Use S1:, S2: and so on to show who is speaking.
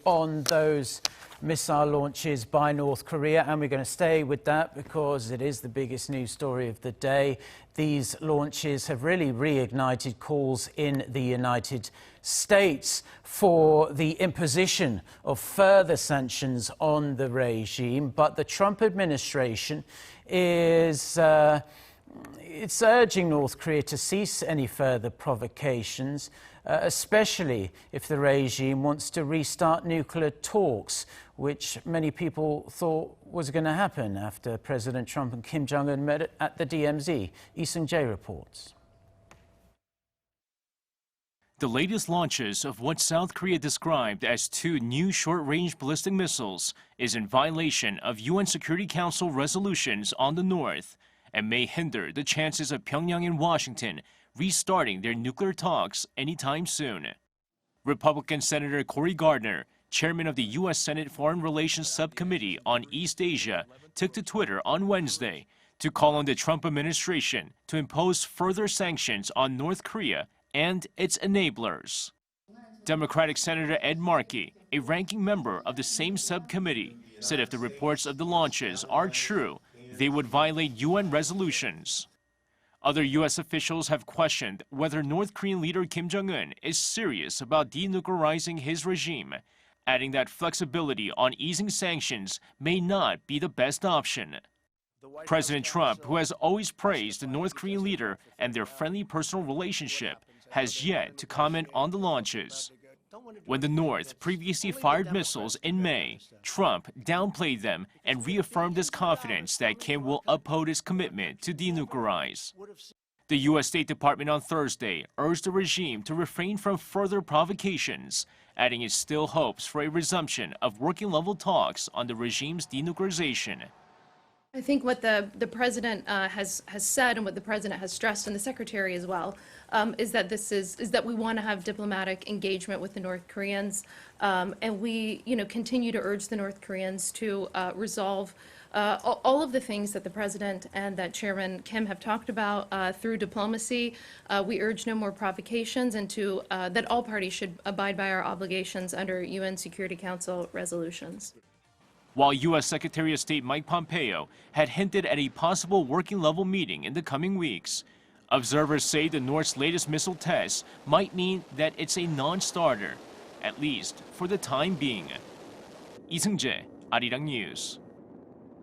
S1: on those missile launches by North Korea, and we're going to stay with that because it is the biggest news story of the day. These launches have really reignited calls in the United States for the imposition of further sanctions on the regime, but the Trump administration is it's urging North Korea to cease any further provocations, especially if the regime wants to restart nuclear talks, which many people thought was going to happen after President Trump and Kim Jong-un met at the DMZ. Seung-jae reports.
S2: The latest launches of what South Korea described as 2 new short-range ballistic missiles is in violation of UN Security Council resolutions on the north and may hinder the chances of Pyeongyang and Washington restarting their nuclear talks anytime soon. Republican Senator Cory Gardner, chairman of the U.S. Senate Foreign Relations Subcommittee on East Asia, took to Twitter on Wednesday to call on the Trump administration to impose further sanctions on North Korea and its enablers. Democratic Senator Ed Markey, a ranking member of the same subcommittee, said if the reports of the launches are true, they would violate UN resolutions. Other U.S. officials have questioned whether North Korean leader Kim Jong-un is serious about denuclearizing his regime, adding that flexibility on easing sanctions may not be the best option. President Trump, who has always praised the North Korean leader and their friendly personal relationship, has yet to comment on the launches. When the North previously fired missiles in May, Trump downplayed them and reaffirmed his confidence that Kim will uphold his commitment to denuclearize. The U.S. State Department on Thursday urged the regime to refrain from further provocations, adding it still hopes for a resumption of working-level talks on the regime's denuclearization.
S3: I think what the president has said and what the president has stressed, and the secretary as well, is that we want to have diplomatic engagement with the North Koreans, and we continue to urge the North Koreans to resolve all of the things that the president and that Chairman Kim have talked about through diplomacy. We urge no more provocations and that all parties should abide by our obligations under UN Security Council resolutions.
S2: While U.S. Secretary of State Mike Pompeo had hinted at a possible working-level meeting in the coming weeks, observers say the North's latest missile tests might mean that it's a non-starter, at least for the time being. Seung-jae, Arirang News.